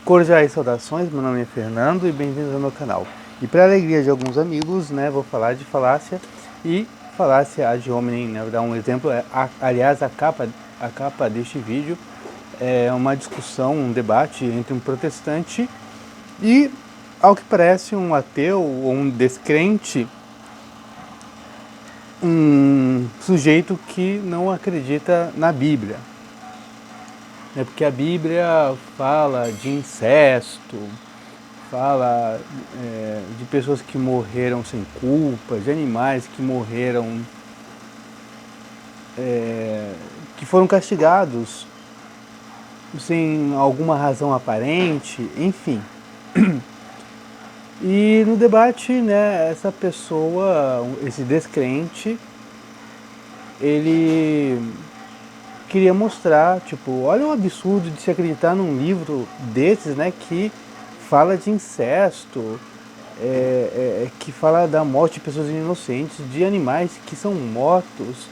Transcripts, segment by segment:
Cordiais saudações, meu nome é Fernando e bem-vindos ao meu canal. E para alegria de alguns amigos, né, vou falar de falácia e falácia ad hominem, né, vou dar um exemplo, aliás, a capa deste vídeo é uma discussão, um debate entre um protestante e, ao que parece, um ateu ou um descrente, um sujeito que não acredita na Bíblia. É porque a Bíblia fala de incesto, fala de pessoas que morreram sem culpa, de animais que morreram, que foram castigados sem alguma razão aparente, enfim. E no debate, né, essa pessoa, esse descrente, ele queria mostrar, tipo, olha o absurdo de se acreditar num livro desses, né, que fala de incesto, que fala da morte de pessoas inocentes, de animais que são mortos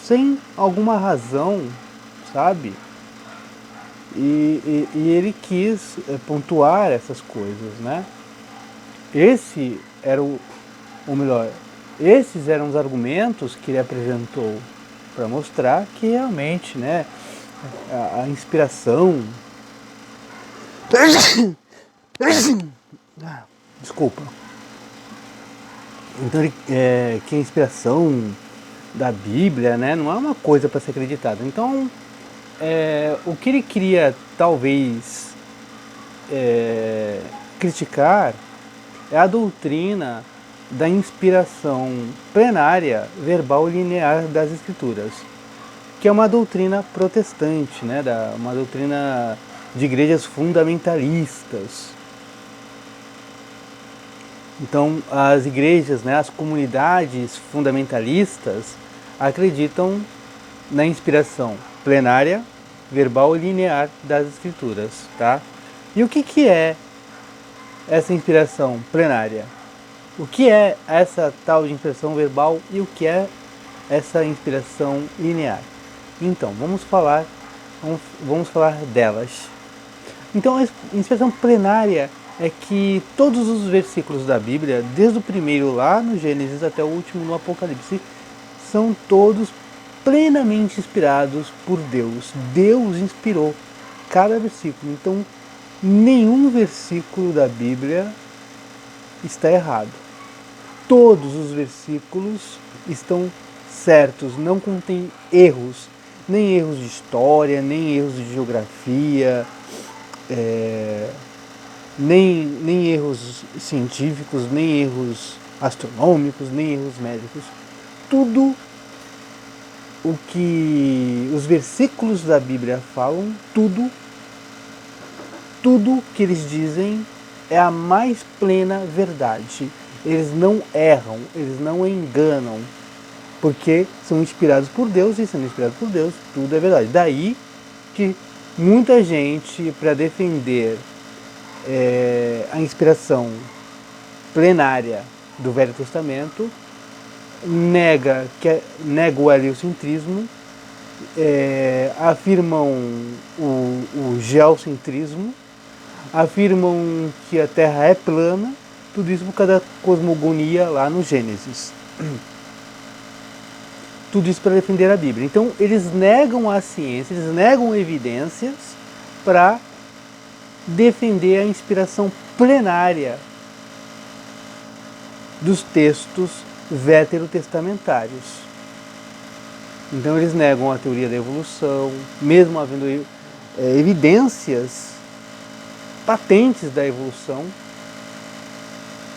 sem alguma razão, sabe? E ele quis pontuar essas coisas, né? Esse era ou melhor, esses eram os argumentos que ele apresentou para mostrar que realmente, né, a inspiração... Desculpa. Então, que a inspiração da Bíblia, né, não é uma coisa para ser acreditada. Então, o que ele queria, talvez, criticar é a doutrina da inspiração plenária, verbal e linear das Escrituras, que é uma doutrina protestante, né, uma doutrina de igrejas fundamentalistas. Então, as igrejas, né, as comunidades fundamentalistas acreditam na inspiração plenária, verbal e linear das Escrituras, tá? E o que é essa inspiração plenária? O que é essa tal de inspiração verbal e o que é essa inspiração linear? Então, vamos falar delas. Então, a inspiração plenária é que todos os versículos da Bíblia, desde o primeiro lá no Gênesis até o último no Apocalipse, são todos plenamente inspirados por Deus. Deus inspirou cada versículo. Então, nenhum versículo da Bíblia está errado. Todos os versículos estão certos, não contém erros, nem erros de história, nem erros de geografia, nem erros científicos, nem erros astronômicos, nem erros médicos. Tudo o que os versículos da Bíblia falam, tudo que eles dizem é a mais plena verdade. Eles não erram, eles não enganam, porque são inspirados por Deus, e sendo inspirados por Deus, tudo é verdade. Daí que muita gente, para defender a inspiração plenária do Velho Testamento, nega o heliocentrismo, afirmam o geocentrismo, afirmam que a Terra é plana, tudo isso por causa da cosmogonia lá no Gênesis. Tudo isso para defender a Bíblia. Então, eles negam a ciência, eles negam evidências para defender a inspiração plenária dos textos veterotestamentários. Então, eles negam a teoria da evolução, mesmo havendo evidências patentes da evolução,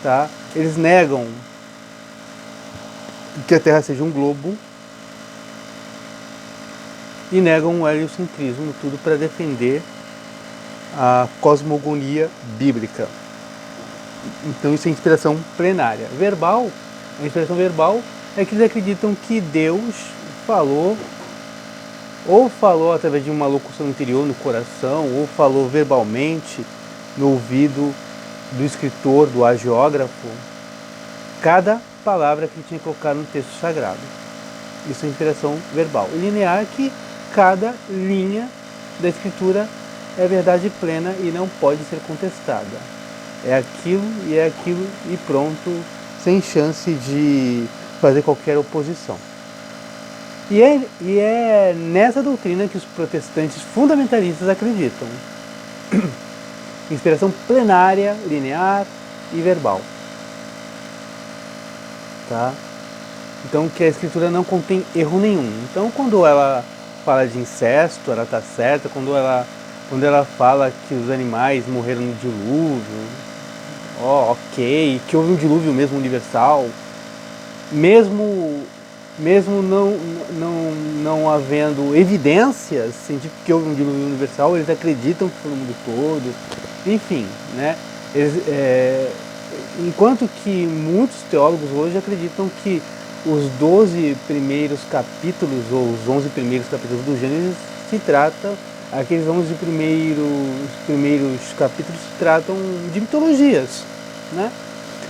tá? Eles negam que a Terra seja um globo e negam o heliocentrismo, tudo para defender a cosmogonia bíblica. Então isso é inspiração plenária. Verbal, a inspiração verbal é que eles acreditam que Deus falou, ou falou através de uma locução interior no coração, ou falou verbalmente no ouvido do escritor, do agiógrafo, cada palavra que ele tinha que colocar no texto sagrado. Isso é inspiração verbal. E linear, que cada linha da escritura é verdade plena e não pode ser contestada. É aquilo e pronto, sem chance de fazer qualquer oposição. E é nessa doutrina que os protestantes fundamentalistas acreditam. Inspiração plenária, linear e verbal. Tá? Então, que a escritura não contém erro nenhum. Então, quando ela fala de incesto, ela está certa. Quando ela fala que os animais morreram no dilúvio, ok, que houve um dilúvio mesmo universal, mesmo não havendo evidências científicas que houve um dilúvio universal, eles acreditam que foi no mundo todo. Enfim, né? Enquanto que muitos teólogos hoje acreditam que os 12 primeiros capítulos, ou os 11 primeiros capítulos do Gênesis, se tratam, aqueles 11 primeiros capítulos se tratam de mitologias, né?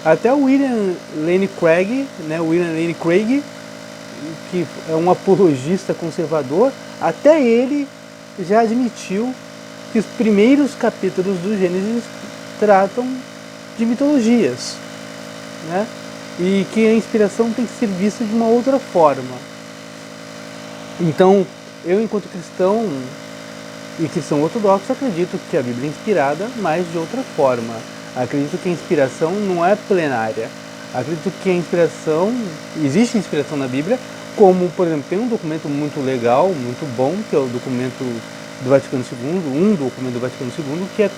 Até o William Lane Craig, que é um apologista conservador, até ele já admitiu que os primeiros capítulos do Gênesis tratam de mitologias, né? E que a inspiração tem que ser vista de uma outra forma. Então, eu, enquanto cristão e cristão ortodoxo, acredito que a Bíblia é inspirada, mas de outra forma. Acredito que a inspiração não é plenária. Acredito que a inspiração, existe inspiração na Bíblia, como, por exemplo, tem um documento muito legal, muito bom, que é o documento do Vaticano II, um documento do Vaticano II, que é a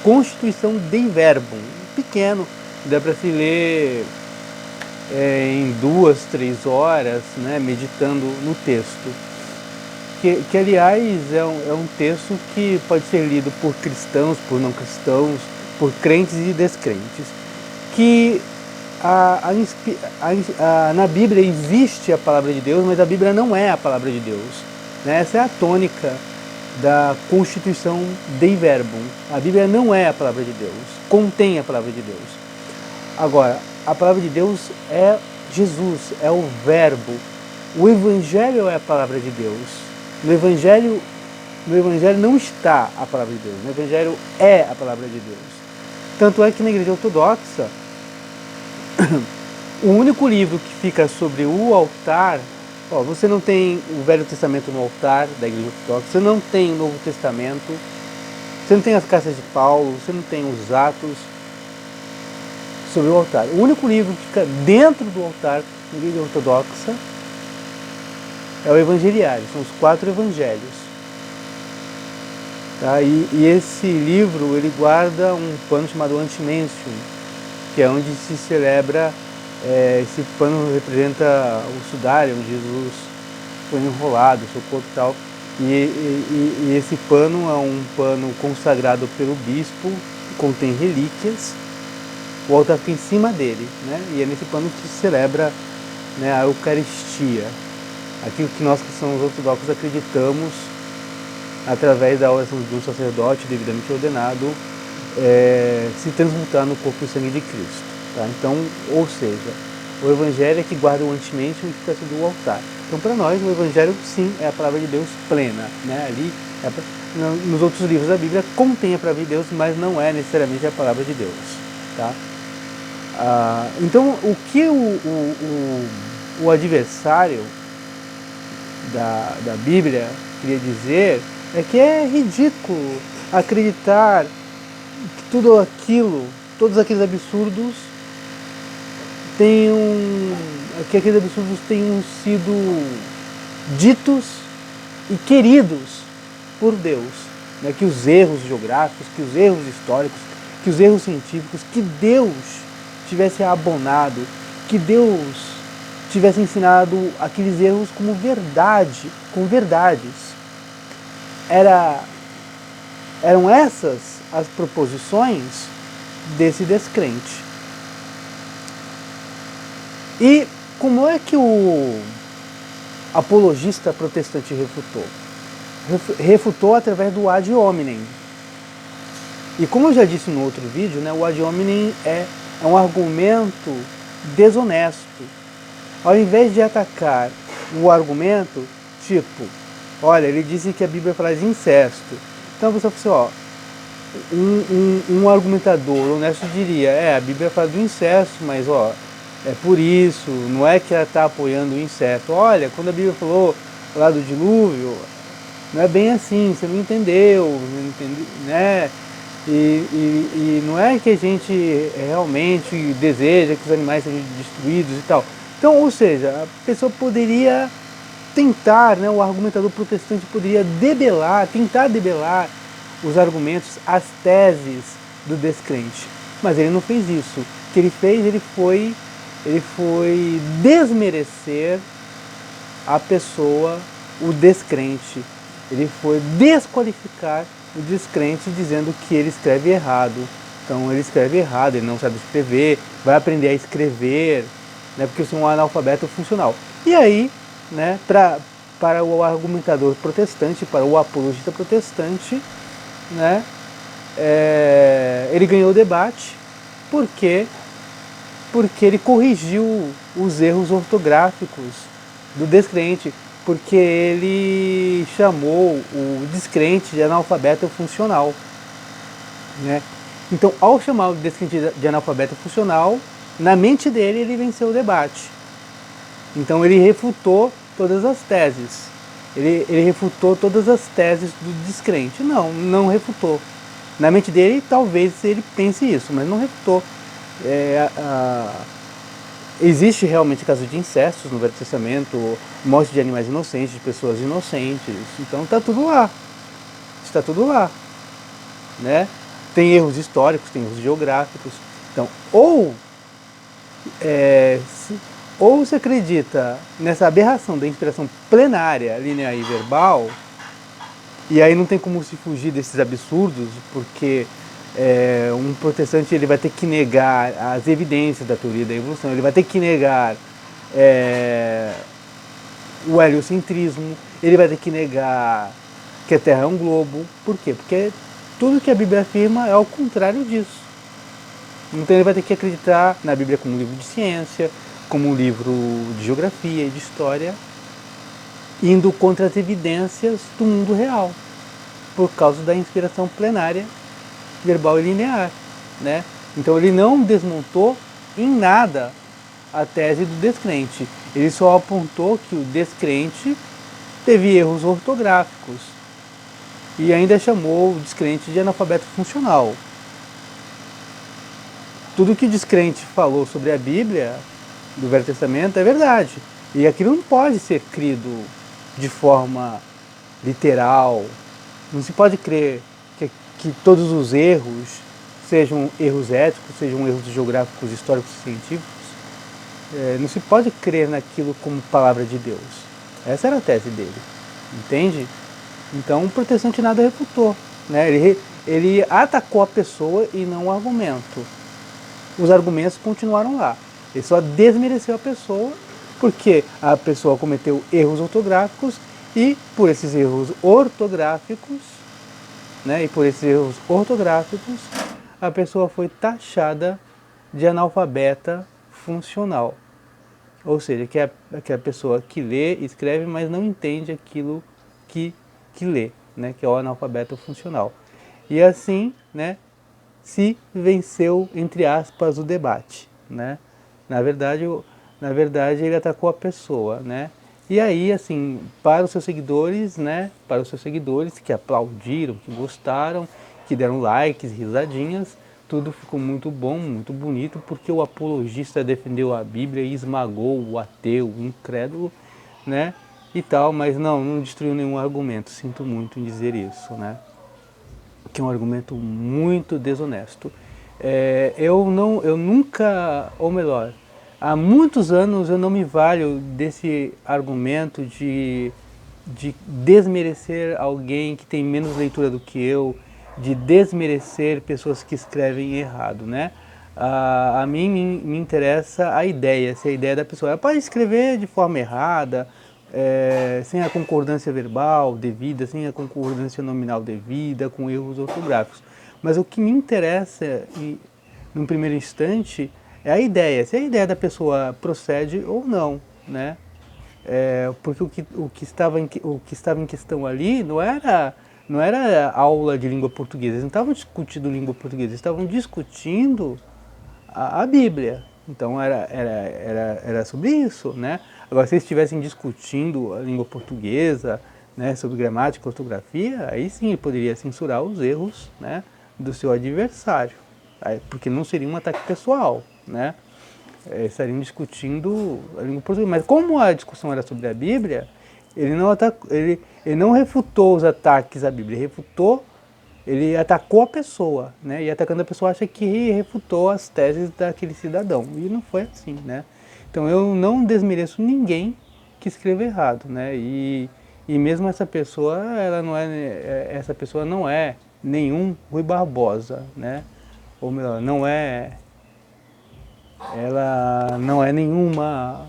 Constituição Dei Verbum, pequeno, dá para se ler em 2, 3 horas, né, meditando no texto. Que aliás, é um texto que pode ser lido por cristãos, por não cristãos, por crentes e descrentes. Que na Bíblia existe a palavra de Deus, mas a Bíblia não é a palavra de Deus. Né? Essa é a tônica da Constituição Dei Verbum. A Bíblia não é a palavra de Deus, contém a palavra de Deus. Agora, a palavra de Deus é Jesus, é o Verbo. O Evangelho é a palavra de Deus. No Evangelho não está a palavra de Deus, no Evangelho é a palavra de Deus. Tanto é que na Igreja Ortodoxa, o único livro que fica sobre o altar, você não tem o Velho Testamento no altar da Igreja Ortodoxa, você não tem o Novo Testamento, você não tem as cartas de Paulo, você não tem os Atos sobre o altar. O único livro que fica dentro do altar da Igreja Ortodoxa é o Evangeliário, são os 4 evangelhos. Tá? E esse livro, ele guarda um pano chamado Antimencium, que é onde se celebra, esse pano representa o sudário, onde Jesus foi enrolado, seu corpo e tal. E esse pano é um pano consagrado pelo bispo, que contém relíquias. O altar fica em cima dele, né? E é nesse pano que se celebra, né, a Eucaristia. Aquilo que nós, que somos ortodoxos, acreditamos através da oração de um sacerdote devidamente ordenado, se transmutar no corpo e sangue de Cristo. Tá? Então, ou seja, o Evangelho é que guarda o Antimencium e fica sobre o altar. Então, para nós, o Evangelho, sim, é a palavra de Deus plena. Né? Ali, nos outros livros da Bíblia, contém a palavra de Deus, mas não é necessariamente a palavra de Deus. Tá? Então, o que o adversário da Bíblia queria dizer é que é ridículo acreditar que todos aqueles absurdos tenham sido ditos e queridos por Deus, né? Que os erros geográficos, que os erros históricos, que os erros científicos, que Deus tivesse abonado, que Deus tivesse ensinado aqueles erros como verdade, como verdades. Eram essas as proposições desse descrente. E como é que o apologista protestante refutou? Refutou através do ad hominem. E como eu já disse no outro vídeo, né, o ad hominem é um argumento desonesto. Ao invés de atacar o argumento, tipo, olha, ele disse que a Bíblia fala de incesto, Então você fala assim, ó, um argumentador honesto diria, a Bíblia fala do incesto, mas ó, é por isso, não é que ela está apoiando o incesto. Olha, quando a Bíblia falou lá do dilúvio, não é bem assim, você não entendeu, né? E não é que a gente realmente deseja que os animais sejam destruídos e tal. Então, ou seja, a pessoa poderia tentar, né, o argumentador protestante poderia tentar debelar os argumentos, as teses do descrente. Mas ele não fez isso. O que ele fez, ele foi desmerecer a pessoa, o descrente. Ele foi desqualificar o descrente dizendo que ele escreve errado. Então ele escreve errado, ele não sabe escrever, vai aprender a escrever, né, porque eu sou um analfabeto funcional. E aí, né, para o argumentador protestante, para o apologista protestante, né, ele ganhou o debate porque ele corrigiu os erros ortográficos do descrente, porque ele chamou o descrente de analfabeto funcional, né? Então, ao chamar o descrente de analfabeto funcional, na mente dele ele venceu o debate. Então ele refutou todas as teses. Ele refutou todas as teses do descrente. Não refutou. Na mente dele, talvez ele pense isso, mas não refutou. Existe realmente casos de incestos no Velho Testamento, morte de animais inocentes, de pessoas inocentes. Então está tudo lá. Está tudo lá. Né? Tem erros históricos, tem erros geográficos. Então, ou se acredita nessa aberração da inspiração plenária, linear e verbal, e aí não tem como se fugir desses absurdos, porque um protestante ele vai ter que negar as evidências da teoria da evolução, ele vai ter que negar o heliocentrismo, ele vai ter que negar que a Terra é um globo. Por quê? Porque tudo que a Bíblia afirma é ao contrário disso. Então ele vai ter que acreditar na Bíblia como um livro de ciência, como um livro de geografia e de história, indo contra as evidências do mundo real, por causa da inspiração plenária, verbal e linear, né? Então ele não desmontou em nada a tese do descrente, ele só apontou que o descrente teve erros ortográficos e ainda chamou o descrente de analfabeto funcional. Tudo que o descrente falou sobre a Bíblia do Velho Testamento é verdade. E aquilo não pode ser crido de forma literal. Não se pode crer que todos os erros, sejam erros éticos, sejam erros geográficos, históricos e científicos, não se pode crer naquilo como palavra de Deus. Essa era a tese dele. Entende? Então o protestante nada refutou. Né? Ele atacou a pessoa e não o argumento. Os argumentos continuaram lá. Ele só desmereceu a pessoa porque a pessoa cometeu erros ortográficos e por esses erros ortográficos, né, a pessoa foi taxada de analfabeta funcional. Ou seja, que é a pessoa que lê, escreve, mas não entende aquilo que lê, né, que é o analfabeto funcional. E assim, né, se venceu, entre aspas, o debate, né? Na verdade, ele atacou a pessoa, né? E aí, assim, para os seus seguidores, né? Para os seus seguidores que aplaudiram, que gostaram, que deram likes, risadinhas, tudo ficou muito bom, muito bonito, porque o apologista defendeu a Bíblia e esmagou o ateu, o incrédulo, né? E tal, mas não destruiu nenhum argumento. Sinto muito em dizer isso, né? Que é um argumento muito desonesto. Eu nunca, ou melhor, há muitos anos eu não me valho desse argumento de desmerecer alguém que tem menos leitura do que eu, de desmerecer pessoas que escrevem errado, né? A mim me interessa a ideia, se a ideia da pessoa ela pode escrever de forma errada, sem a concordância verbal devida, sem a concordância nominal devida, com erros ortográficos. Mas o que me interessa, num primeiro instante, é a ideia, se a ideia da pessoa procede ou não, né? Porque o que estava em questão ali não era não era aula de língua portuguesa, eles não estavam discutindo língua portuguesa, eles estavam discutindo a Bíblia. Então era sobre isso, né? Agora, se eles estivessem discutindo a língua portuguesa, né, sobre gramática, ortografia, aí sim ele poderia censurar os erros, né, do seu adversário, porque não seria um ataque pessoal, né? Estariam discutindo a língua portuguesa. Mas como a discussão era sobre a Bíblia, ele não refutou os ataques à Bíblia, ele atacou a pessoa, né? E atacando a pessoa acha que refutou as teses daquele cidadão. E não foi assim, né? Então eu não desmereço ninguém que escreva errado, né? E mesmo essa pessoa, essa pessoa não é nenhum Rui Barbosa, né? Ou melhor, ela não é nenhuma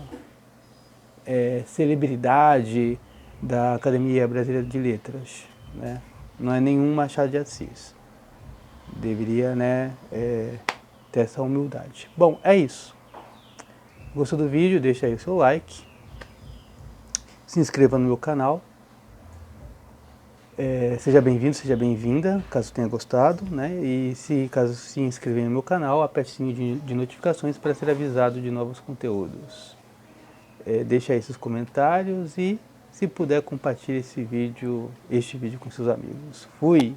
celebridade da Academia Brasileira de Letras, né? Não é nenhum Machado de Assis. Deveria, né, ter essa humildade. Bom, é isso. Gostou do vídeo? Deixa aí o seu like. Se inscreva no meu canal. Seja bem-vindo, seja bem-vinda, caso tenha gostado, né? E caso se inscrever no meu canal, aperte o sininho de notificações para ser avisado de novos conteúdos. Deixe aí seus comentários e, se puder, compartilhe este vídeo com seus amigos. Fui!